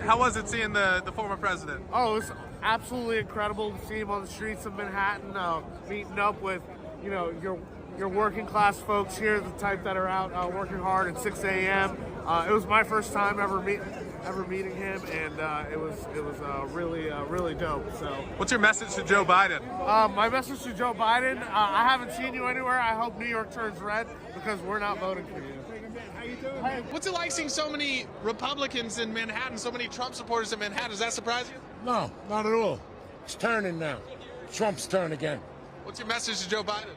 How was it seeing the former president? Oh, it was absolutely incredible to see him on the streets of Manhattan, meeting up with, you know, your working class folks here, the type that are out working hard at 6 a.m. It was my first time ever meeting him, and it was really dope. So, what's your message to Joe Biden? My message to Joe Biden: I haven't seen you anywhere. I hope New York turns red because we're not voting for you. How you doing? Hey, what's it like seeing so many Republicans in Manhattan, so many Trump supporters in Manhattan? Does that surprise you? No, not at all. It's turning now. Trump's turn again. What's your message to Joe Biden?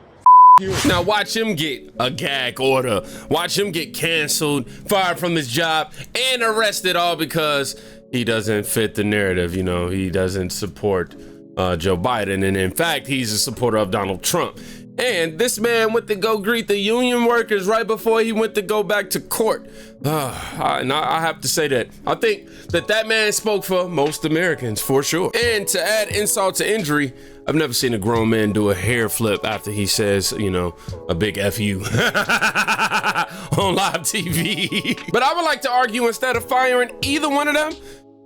Now watch him get a gag order. Watch him get canceled, fired from his job, and arrested, all because he doesn't fit the narrative. You know, he doesn't support Joe Biden, and in fact, he's a supporter of Donald Trump. And this man went to go greet the union workers right before he went to go back to court. And I have to say that I think that man spoke for most Americans, for sure. And to add insult to injury, I've never seen a grown man do a hair flip after he says, you know, a big F you on live TV. But I would like to argue, instead of firing either one of them,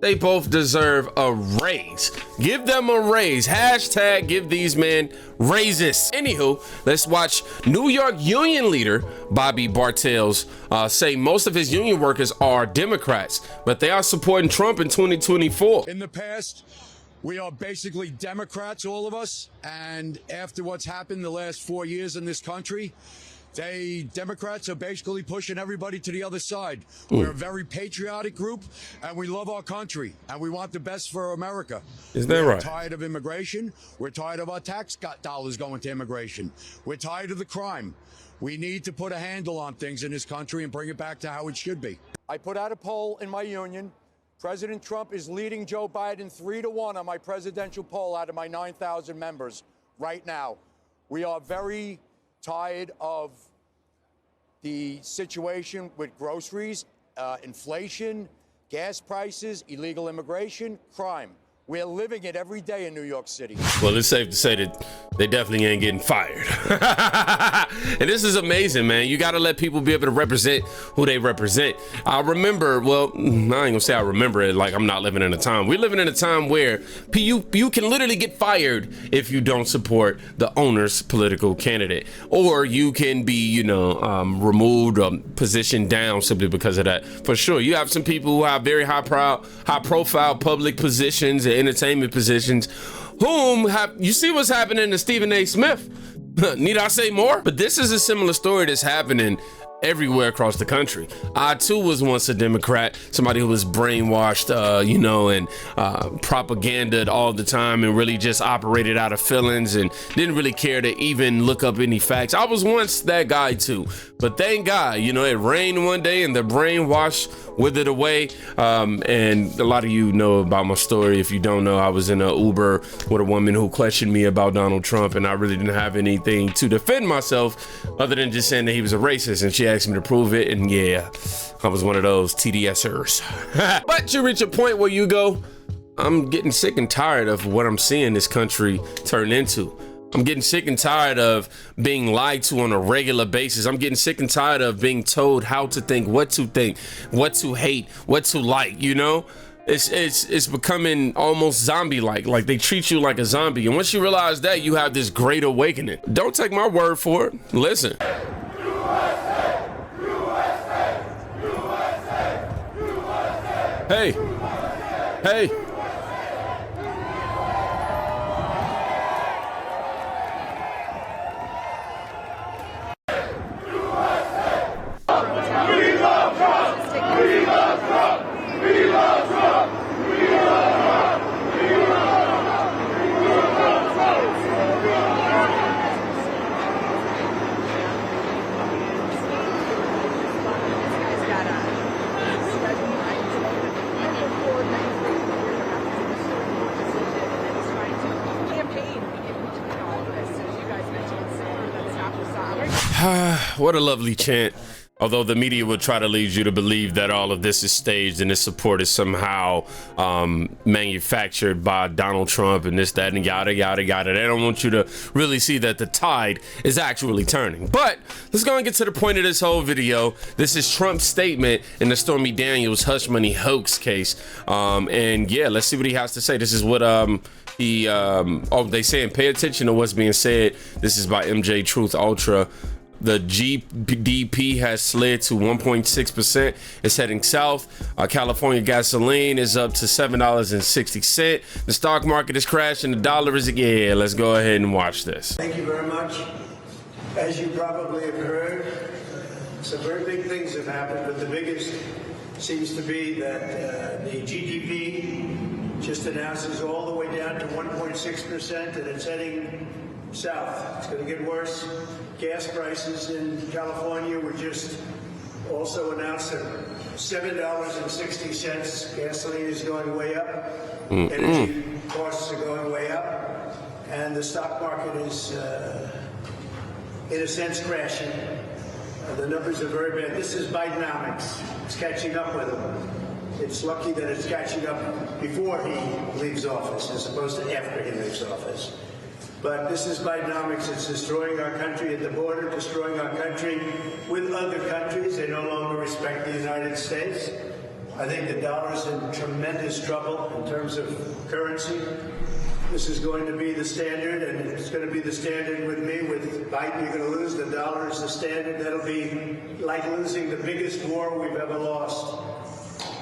they both deserve a raise. Give them a raise. Hashtag give these men raises. Anywho, let's watch New York union leader Bobby Bartels say most of his union workers are Democrats, but they are supporting Trump in 2024. In the past, we are basically Democrats, all of us. And after what's happened the last 4 years in this country, Democrats are basically pushing everybody to the other side. We're a very patriotic group, and we love our country, and we want the best for America. Is that right? We're tired of immigration. We're tired of our tax dollars going to immigration. We're tired of the crime. We need to put a handle on things in this country and bring it back to how it should be. I put out a poll in my union. President Trump is leading Joe Biden 3-1 on my presidential poll out of my 9,000 members right now. We are very tired of the situation with groceries, inflation, gas prices, illegal immigration, crime. We're living it every day in New York City. Well, it's safe to say that they definitely ain't getting fired. And this is amazing, man. You got to let people be able to represent who they represent. I remember, well, I ain't gonna say I remember it like I'm not living in a time. We're living in a time where you can literally get fired if you don't support the owner's political candidate. Or you can be, you know, removed or positioned down simply because of that. For sure, you have some people who have very high profile public positions and entertainment positions, whom have, you see what's happening to Stephen A. Smith. Need I say more? But this is a similar story that's happening everywhere across the country. I too was once a Democrat, somebody who was brainwashed, you know, and propagandaed all the time and really just operated out of feelings and didn't really care to even look up any facts. I was once that guy too, but thank God, you know, it rained one day and the brainwash withered away. And a lot of you know about my story. If you don't know, I was in an Uber with a woman who questioned me about Donald Trump, and I really didn't have anything to defend myself other than just saying that he was a racist, and she asked me to prove it, and yeah, I was one of those TDSers. But you reach a point where you go, I'm getting sick and tired of what I'm seeing this country turn into. I'm getting sick and tired of being lied to on a regular basis. I'm getting sick and tired of being told how to think, what to hate, what to like, you know? It's becoming almost zombie-like. Like they treat you like a zombie. And once you realize that, you have this great awakening. Don't take my word for it. Listen. USA, USA, USA, USA. Hey. What a lovely chant. Although the media would try to lead you to believe that all of this is staged and this support is somehow manufactured by Donald Trump and this, that, and yada, yada, yada. They don't want you to really see that the tide is actually turning. But let's go and get to the point of this whole video. This is Trump's statement in the Stormy Daniels hush money hoax case. And yeah, let's see what he has to say. This is what they saying pay attention to what's being said. This is by MJ Truth Ultra. The GDP has slid to 1.6%. It's heading south. California gasoline is up to $7.60. The stock market is crashing. The dollar is, yeah, let's go ahead and watch this. Thank you very much. As you probably have heard, some very big things have happened, but the biggest seems to be that the GDP just announces all the way down to 1.6%, and it's heading south. It's going to get worse. Gas prices in California were just also announced at $7.60. Gasoline is going way up. Energy costs are going way up. And the stock market is, in a sense, crashing. The numbers are very bad. This is Bidenomics. It's catching up with him. It's lucky that it's catching up before he leaves office as opposed to after he leaves office. But this is Bidenomics. It's destroying our country at the border, destroying our country with other countries. They no longer respect the United States. I think the dollar's in tremendous trouble in terms of currency. This is going to be the standard, and it's going to be the standard with me. With Biden, you're going to lose. The dollar is the standard. That'll be like losing the biggest war we've ever lost.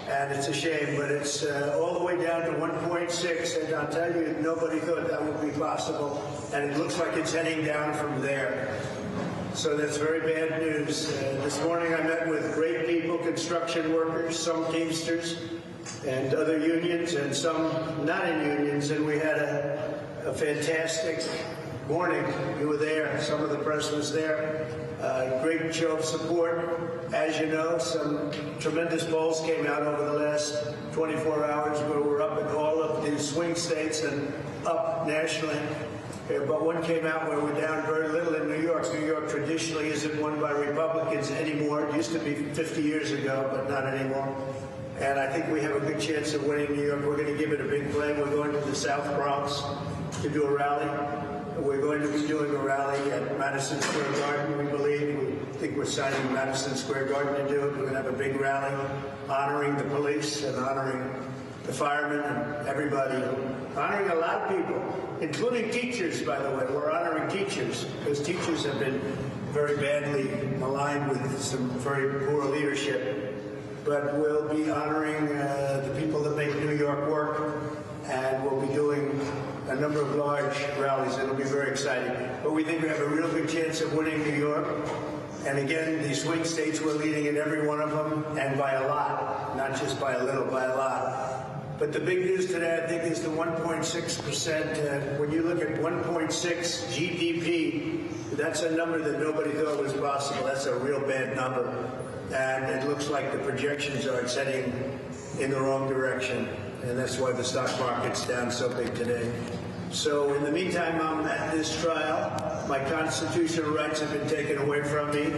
And it's a shame, but it's all the way down to 1.6, and I'll tell you, nobody thought that would be possible, and it looks like it's heading down from there. So that's very bad news. This morning I met with great people, construction workers, some Teamsters, and other unions, and some not in unions, and we had a fantastic morning. You were there, some of the press was there. Great show of support. As you know, some tremendous polls came out over the last 24 hours where we're up in all of the swing states and up nationally. But one came out where we're down very little in New York. New York traditionally isn't won by Republicans anymore. It used to be 50 years ago, but not anymore. And I think we have a good chance of winning New York. We're going to give it a big play. We're going to the South Bronx to do a rally. We're going to be doing a rally at Madison Square Garden, we believe. We think we're signing Madison Square Garden to do it. We're going to have a big rally honoring the police and honoring the firemen and everybody, honoring a lot of people, including teachers, by the way. We're honoring teachers because teachers have been very badly maligned with some very poor leadership. But we'll be honoring the people that make New York work, and we'll be doing a number of large rallies. It'll be very exciting. But we think we have a real good chance of winning New York. And again, the swing states, we're leading in every one of them, and by a lot, not just by a little, by a lot. But the big news today, I think, is the 1.6%. When you look at 1.6 GDP, that's a number that nobody thought was possible. That's a real bad number. And it looks like the projections are heading in the wrong direction. And that's why the stock market's down so big today. So in the meantime, I'm at this trial. My constitutional rights have been taken away from me.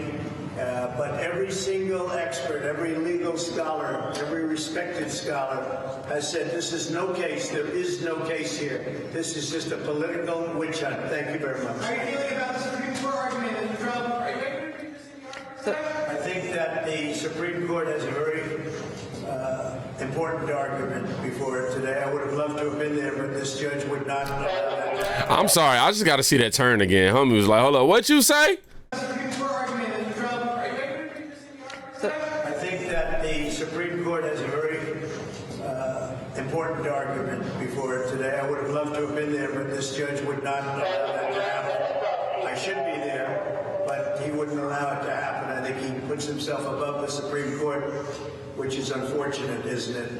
But every single expert, every legal scholar, every respected scholar has said this is no case. There is no case here. This is just a political witch hunt. Thank you very much. How are you feeling about the Supreme Court argument in Trump? Are you ready to read this in the argument? I think that the Supreme Court has a very important argument before it today. I would have loved to have been there, but this judge would not allow that to happen. I'm sorry, I just got to see that turn again. Homie was like, hold up, what you say? Supreme Court argument in Trump. Are you ready to read this in the argument? I think that the Supreme Court has a very important argument before it today. I would have loved to have been there, but this judge would not allow that to happen. I should be there, but he wouldn't allow it to happen. I think he puts himself above the Supreme Court, which is unfortunate, isn't it?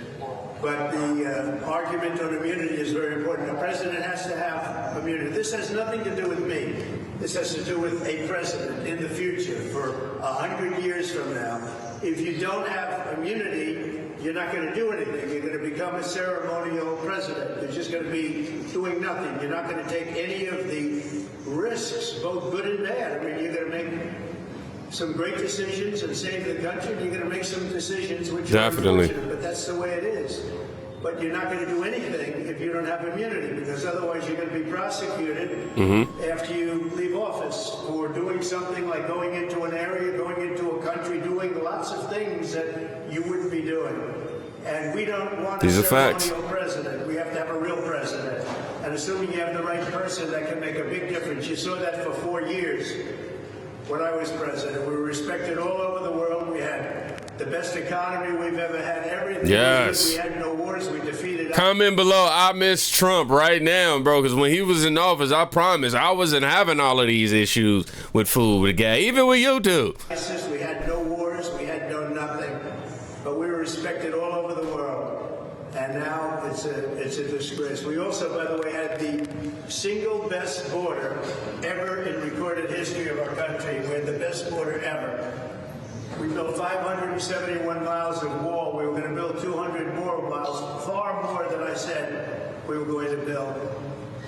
But the argument on immunity is very important. The president has to have immunity. This has nothing to do with me. This has to do with a president in the future for 100 years from now. If you don't have immunity, you're not going to do anything. You're going to become a ceremonial president. You're just going to be doing nothing. You're not going to take any of the risks, both good and bad. I mean, you're going to make some great decisions and save the country, and you're going to make some decisions which Definitely. are unfortunate, but that's the way it is. But you're not going to do anything if you don't have immunity, because otherwise you're going to be prosecuted after you leave office for doing something like going into an area, going into a country, doing lots of things that you wouldn't be doing. And we don't want a ceremonial president. We have to have a real president. And assuming you have the right person, that can make a big difference. You saw that for 4 years when I was president. We were respected all over the world. We had the best economy we've ever had. Everything. Yes. We had no wars. We defeated. Comment below, I miss Trump right now, bro, because when he was in office, I promise, I wasn't having all of these issues with food, with gas, even with YouTube. We had no wars. We had no nothing. But we were respected all over the world. And now it's a disgrace. We also, by the way, had the single best border ever in recorded history of our country. We had the best border ever. We built 571 miles of wall. We were going to build 200 more miles, far more than I said we were going to build.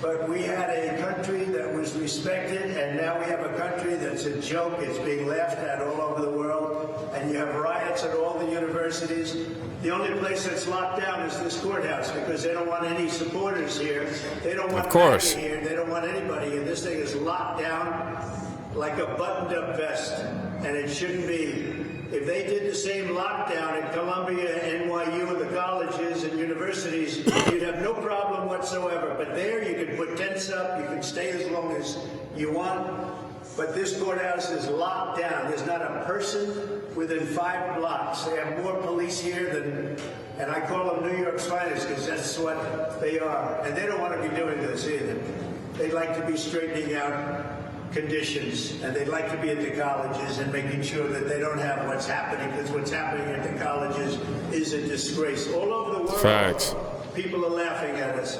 But we had a country that was respected, and now we have a country that's a joke. It's being laughed at all over the world, and you have riots at all the universities. The only place that's locked down is this courthouse, because they don't want any supporters here. They don't want MAGA here. They don't want anybody here. This thing is locked down like a buttoned-up vest, and it shouldn't be. If they did the same lockdown at Columbia, NYU, and the colleges and universities, you'd have no problem whatsoever. But there, you can put tents up, you can stay as long as you want. But this courthouse is locked down. There's not a person within 5 blocks. They have more police here than, and I call them New York's finest, because that's what they are. And they don't want to be doing this either. They'd like to be straightening out conditions, and they'd like to be at the colleges and making sure that they don't have what's happening, because what's happening at the colleges is a disgrace. All over the world, Facts. People are laughing at us.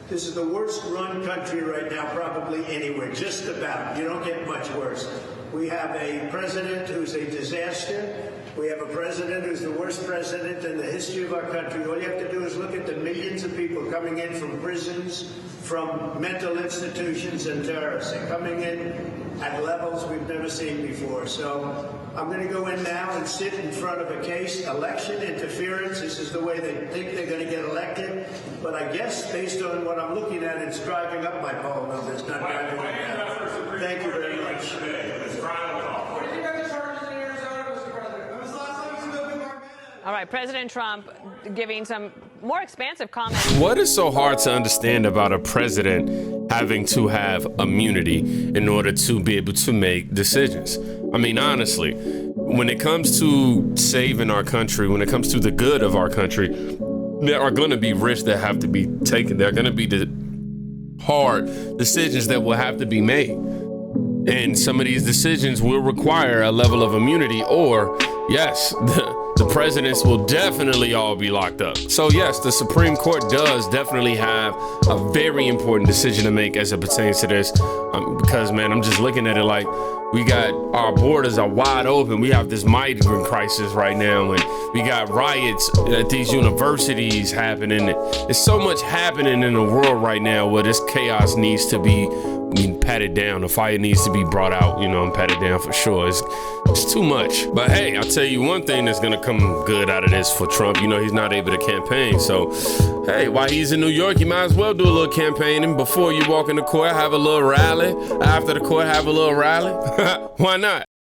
This is the worst run country right now, probably anywhere, just about. You don't get much worse. We have a president who's a disaster. We have a president who's the worst president in the history of our country. All you have to do is look at the millions of people coming in from prisons, from mental institutions, and terrorists. They're coming in at levels we've never seen before. So I'm going to go in now and sit in front of a case, election interference. This is the way they think they're going to get elected. But I guess, based on what I'm looking at, it's driving up my poll numbers, not driving them down. Thank you very much. What do you think about the charges in Arizona, Mr. President? When was the last time you spoke with Mark? All right, President Trump giving some more expansive comments. What is so hard to understand about a president having to have immunity in order to be able to make decisions? I mean, honestly, when it comes to saving our country, when it comes to the good of our country, there are going to be risks that have to be taken. There are going to be the hard decisions that will have to be made. And some of these decisions will require a level of immunity, or yes, the presidents will definitely all be locked up. So yes, the Supreme Court does definitely have a very important decision to make as it pertains to this. Because man, I'm just looking at it like we got our borders are wide open. We have this migrant crisis right now, and we got riots at these universities happening. There's so much happening in the world right now where this chaos needs to be patted down. The fire needs to be brought out, and patted down for sure. It's too much. But hey, I'll tell you one thing that's gonna come good out of this for Trump. He's not able to campaign. So hey, while he's in New York, you might as well do a little campaigning. Before you walk in the court, have a little rally. After the court, have a little rally. Why not?